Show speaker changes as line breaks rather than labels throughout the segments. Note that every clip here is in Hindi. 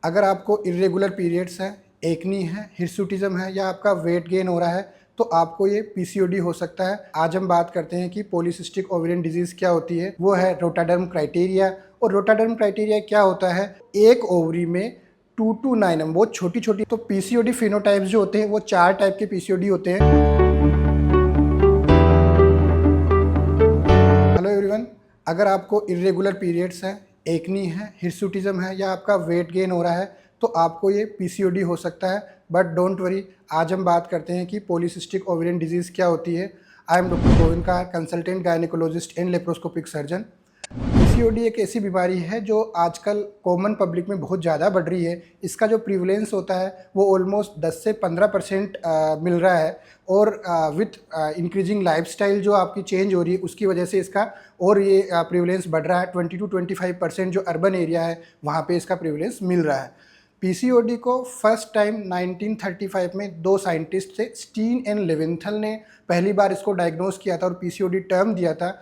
अगर आपको इर्रेगुलर पीरियड्स है, एकनी है, हिर्सुटिज्म है या आपका वेट गेन हो रहा है तो आपको ये पीसीओडी हो सकता है। आज हम बात करते हैं कि पॉलीसिस्टिक ओवेरियन डिजीज क्या होती है। वो है रोटाडर्म क्राइटेरिया। और रोटाडर्म क्राइटेरिया क्या होता है, एक ओवरी में 2 to 9 एम, बहुत छोटी छोटी। तो पीसीओडी फिनोटाइप्स जो होते हैं वो 4 टाइप के पीसीओडी होते हैं। हेलो एवरीवन, अगर आपको इर्रेगुलर पीरियड्स है, एकनी है, हिर्सुटिज्म है या आपका वेट गेन हो रहा है तो आपको ये पीसीओडी हो सकता है। बट डोंट वरी, आज हम बात करते हैं कि पॉलीसिस्टिक ओवेरियन डिजीज़ क्या होती है। आई एम डॉक्टर गोविंद का consultant gynaecologist and laparoscopic surgeon. PCOD एक ऐसी बीमारी है जो आजकल कॉमन पब्लिक में बहुत ज़्यादा बढ़ रही है। इसका जो प्रीवलेंस होता है वो ऑलमोस्ट 10 से 15% मिल रहा है। और विथ इंक्रीजिंग लाइफस्टाइल जो आपकी चेंज हो रही है उसकी वजह से इसका और ये प्रीवलेंस बढ़ रहा है। 20 to 25% जो अर्बन एरिया है वहाँ पे इसका प्रीवलेंस मिल रहा है। पीसीओडी को फर्स्ट टाइम 1935 में दो साइंटिस्ट थे, स्टीन एंड लेवेंथल ने पहली बार इसको डायग्नोस किया था और पीसीओडी टर्म दिया था।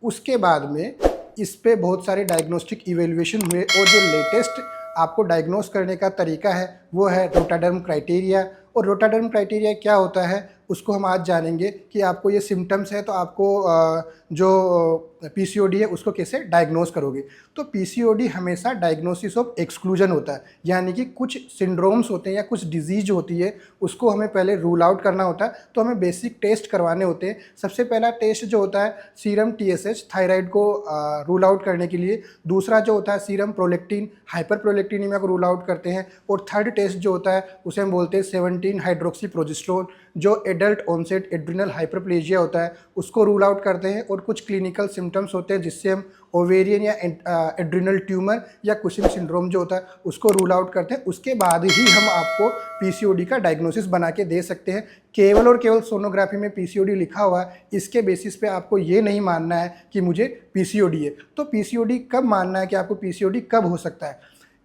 उसके बाद में इस पे बहुत सारे डायग्नोस्टिक इवेल्युएशन हुए और जो लेटेस्ट आपको डायग्नोस करने का तरीका है वो है रोटाडर्म क्राइटेरिया। और रोटाडर्म क्राइटेरिया क्या होता है उसको हम आज जानेंगे कि आपको ये सिम्टम्स है तो आपको जो पीसीओडी है उसको कैसे डायग्नोस करोगे। तो पीसीओडी हमेशा डायग्नोसिस ऑफ एक्सक्लूजन होता है, यानी कि कुछ सिंड्रोम्स होते हैं या कुछ डिजीज होती है उसको हमें पहले रूल आउट करना होता है। तो हमें बेसिक टेस्ट करवाने होते हैं। सबसे पहला टेस्ट जो होता है सीरम टीएसएच थायराइड को रूल आउट करने के लिए। दूसरा जो होता है सीरम प्रोलेक्टिन हाइपर प्रोलेक्टिनीमिया को रूल आउट करते हैं। और थर्ड टेस्ट जो होता है उसे हम बोलते हैं 17 हाइड्रोक्सी प्रोजेस्टेरोन, जो एडल्ट ऑनसेट एड्रिनल हाइपरप्लेजिया होता है उसको रूल आउट करते हैं। और कुछ क्लिनिकल सिम्टम्स होते हैं जिससे हम ओवेरियन या एड्रिनल ट्यूमर या कुशिंग सिंड्रोम जो होता है उसको रूल आउट करते हैं। उसके बाद ही हम आपको पीसीओडी का डायग्नोसिस बना के दे सकते हैं। केवल और केवल सोनोग्राफी में पीसीओडी लिखा हुआ है, इसके बेसिस पे आपको ये नहीं मानना है कि मुझे पीसीओडी है। तो पीसीओडी कब मानना है कि आपको पीसीओडी कब हो सकता है,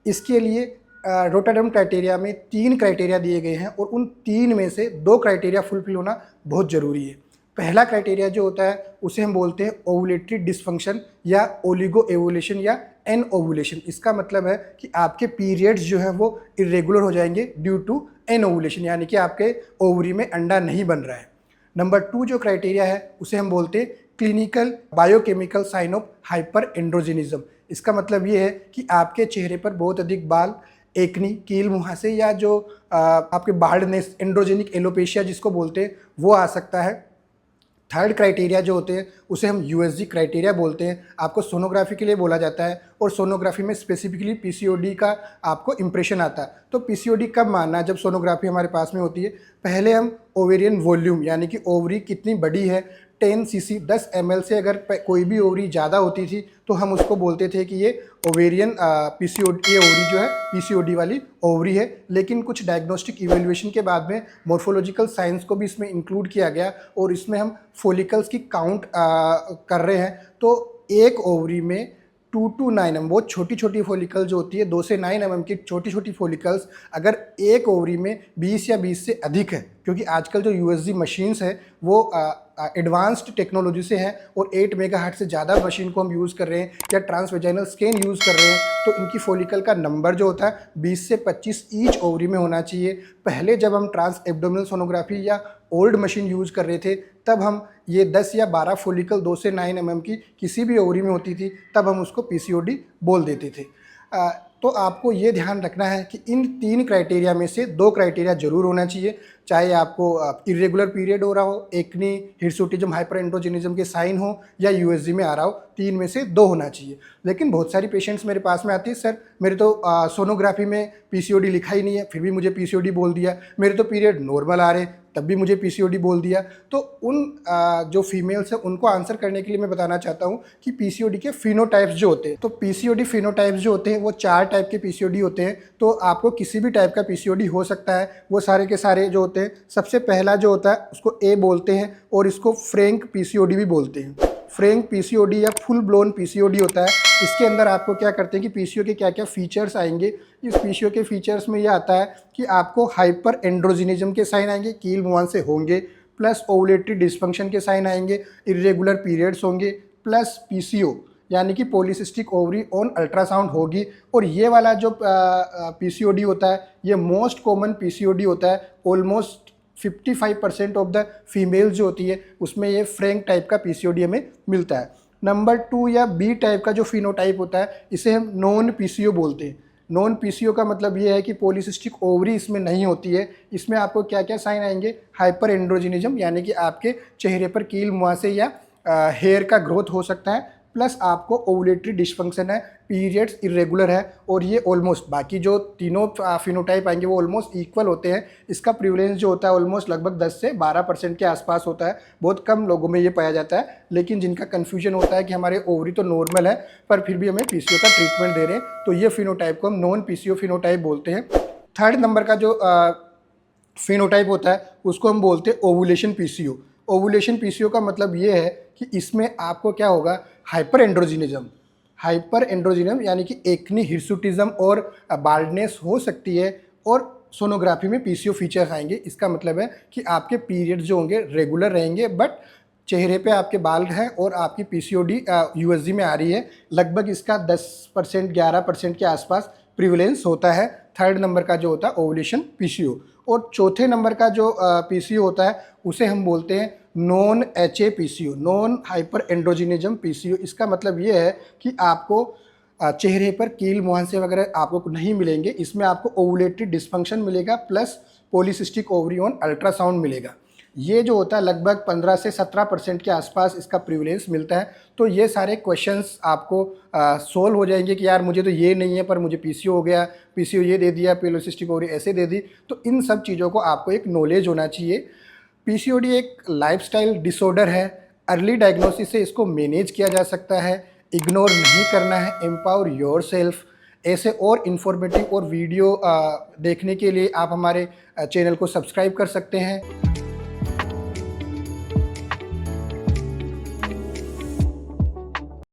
इसके लिए रोटाडर्म क्राइटेरिया में 3 क्राइटेरिया दिए गए हैं और उन 3 में से 2 क्राइटेरिया फुलफिल होना बहुत ज़रूरी है। पहला क्राइटेरिया जो होता है उसे हम बोलते हैं ओवुलेटरी डिसफंक्शन या ओलिगो एवुलेशन या एन ओवुलेशन। इसका मतलब है कि आपके पीरियड्स जो है वो इरेगुलर हो जाएंगे ड्यू टू एन ओवुलेशन, यानी कि आपके ओवरी में अंडा नहीं बन रहा है। नंबर 2 जो क्राइटेरिया है उसे हम बोलते हैं clinical biochemical sign of hyperandrogenism. इसका मतलब ये है कि आपके चेहरे पर बहुत अधिक बाल, एकनी, कील मुहासे या जो आपके बार्डनेस, एंड्रोजेनिक एलोपेशिया जिसको बोलते हैं वो आ सकता है। थर्ड क्राइटेरिया जो होते हैं उसे हम यूएसजी क्राइटेरिया बोलते हैं। आपको सोनोग्राफी के लिए बोला जाता है और सोनोग्राफी में स्पेसिफिकली पीसीओडी का आपको इंप्रेशन आता है। तो पीसीओडी कब मानना है, जब सोनोग्राफी हमारे पास में होती है। पहले हम ओवेरियन वॉल्यूम यानी कि ओवरी कितनी बड़ी है, 10 सीसी 10 ml से अगर कोई भी ओवरी ज़्यादा होती थी तो हम उसको बोलते थे कि ये ओवेरियन पीसीओडी, ये ओवरी जो है पीसीओडी वाली ओवरी है। लेकिन कुछ डायग्नोस्टिक इवेल्युएशन के बाद में मॉर्फोलॉजिकल साइंस को भी इसमें इंक्लूड किया गया और इसमें हम फॉलिकल्स की काउंट कर रहे हैं। तो एक ओवरी में 2 to 9 एम, बहुत छोटी छोटी फॉलिकल जो होती है 2 से 9 mm की छोटी छोटी फॉलिकल्स अगर एक ओवरी में 20 या 20 से अधिक है, क्योंकि आजकल जो यूएसजी मशीन्स है वो एडवांस्ड टेक्नोलॉजी से है और 8 मेगाहर्ट्ज से ज़्यादा मशीन को हम यूज़ कर रहे हैं या ट्रांसवेजाइनल स्कैन यूज़ कर रहे हैं, तो इनकी फॉलिकल का नंबर जो होता है 20 से 25 ईच ओवरी में होना चाहिए। पहले जब हम ट्रांस एब्डोमिनल सोनोग्राफी या ओल्ड मशीन यूज़ कर रहे थे तब हम ये 10 या 12 फॉलिकल 2 से 9 mm की किसी भी ओवरी में होती थी तब हम उसको पीसीओडी बोल देते थे। तो आपको ये ध्यान रखना है कि इन 3 क्राइटेरिया में से 2 क्राइटेरिया जरूर होना चाहिए, चाहे आपको इरेगुलर पीरियड हो रहा हो, एकनी, हिर्सुटिज्म, हाइपर एंड्रोजेनिज्म के साइन हो या यूएसजी में आ रहा हो, 3 में से 2 होना चाहिए। लेकिन बहुत सारी पेशेंट्स मेरे पास में आती है, सर मेरे तो सोनोग्राफी में पीसीओडी लिखा ही नहीं है फिर भी मुझे पीसीओडी बोल दिया, मेरे तो पीरियड नॉर्मल आ रहे तब भी मुझे पीसीओडी बोल दिया। तो उन जो फीमेल्स हैं उनको आंसर करने के लिए मैं बताना चाहता हूँ कि पीसीओडी के फिनोटाइप्स जो होते हैं, तो पीसीओडी फिनोटाइप्स जो होते हैं वो 4 टाइप के पीसीओडी होते हैं। तो आपको किसी भी टाइप का पीसीओडी हो सकता है, वो सारे के सारे जो होते हैं। सबसे पहला जो होता है उसको ए बोलते हैं और इसको फ्रैंक पीसीओडी भी बोलते हैं। फ्रैंक पीसीओडी या फुल ब्लोन पीसीओडी होता है। इसके अंदर आपको क्या करते हैं कि पीसीओ के क्या क्या फीचर्स आएंगे। इस पीसीओ के फीचर्स में यह आता है कि आपको हाइपर एंड्रोजिनिज्म के साइन आएंगे, कील मुहासे होंगे, प्लस ओवुलेटरी डिसफंक्शन के साइन आएंगे, इरेगुलर पीरियड्स होंगे, प्लस पीसीओ यानी कि पॉलीसिस्टिक ओवरी ऑन अल्ट्रासाउंड होगी। और ये वाला जो पीसीओडी होता है ये मोस्ट कॉमन पीसीओडी होता है। ऑलमोस्ट 55% ऑफ द फीमेल जो होती है उसमें ये फ्रैंक टाइप का पीसीओडी हमें मिलता है। नंबर 2 या बी टाइप का जो फिनोटाइप होता है इसे हम नॉन पीसीओ बोलते हैं। नॉन पीसीओ का मतलब ये है कि पॉलीसिस्टिक ओवरी इसमें नहीं होती है। इसमें आपको क्या क्या साइन आएंगे, हाइपर एंड्रोजिनिज्म यानी कि आपके चेहरे पर कील मुहासे या हेयर का ग्रोथ हो सकता है, प्लस आपको ओवुलेटरी डिसफंक्शन है, पीरियड्स इरेगुलर है। और ये ऑलमोस्ट बाकी जो तीनों फिनोटाइप आएंगे वो ऑलमोस्ट इक्वल होते हैं। इसका प्रिवलेंस जो होता है ऑलमोस्ट लगभग 10 से 12% के आसपास होता है। बहुत कम लोगों में ये पाया जाता है, लेकिन जिनका कन्फ्यूजन होता है कि हमारे ओवरी तो नॉर्मल है पर फिर भी हमें पीसीओ का ट्रीटमेंट दे रहे हैं, तो ये फिनोटाइप को हम नॉन पीसीओ फिनोटाइप बोलते हैं। थर्ड नंबर का जो फिनोटाइप होता है उसको हम बोलते हैं ओवुलेशन पीसीओ। ओवुलेशन पीसीओ का मतलब ये है कि इसमें आपको क्या होगा, हाइपर एंड्रोजिनिज्म। हाइपर एंड्रोजिनिज्म यानी कि एक्नी, हिर्सुटिज्म और बाल्डनेस हो सकती है, और सोनोग्राफी में पीसीओ फीचर्स आएंगे। इसका मतलब है कि आपके पीरियड्स जो होंगे रेगुलर रहेंगे, बट चेहरे पे आपके बाल हैं और आपकी पीसीओडी यूएसजी में आ रही है। लगभग इसका 10% 11% के आसपास प्रिवलेंस होता है। थर्ड नंबर का जो होता है ओवुलेशन पीसीओ। और चौथे नंबर का जो पीसीओ होता है उसे हम बोलते हैं non HA PCO, non hyperandrogenism PCO. इसका मतलब ये है कि आपको चेहरे पर कील मुहांसे वगैरह आपको नहीं मिलेंगे। इसमें आपको ओवुलेटरी डिसफंक्शन मिलेगा, plus polycystic ovary on ultrasound मिलेगा। ये जो होता है लगभग 15 से 17% के आसपास इसका प्रिवलेंस मिलता है। तो ये सारे क्वेश्चंस आपको सोल्व हो जाएंगे कि यार मुझे तो ये नहीं है पर मुझे पीसीओ हो गया, पीसीओ ये दे दिया, पॉलीसिस्टिक ओवरी ऐसे दे दी। तो इन सब चीज़ों को आपको एक नॉलेज होना चाहिए। पीसीओडी एक लाइफस्टाइल डिसऑर्डर है। अर्ली डायग्नोसिस से इसको मैनेज किया जा सकता है। इग्नोर नहीं करना है, एम्पावर योरसेल्फ। ऐसे और इन्फॉर्मेटिव और वीडियो देखने के लिए आप हमारे चैनल को सब्सक्राइब कर सकते हैं।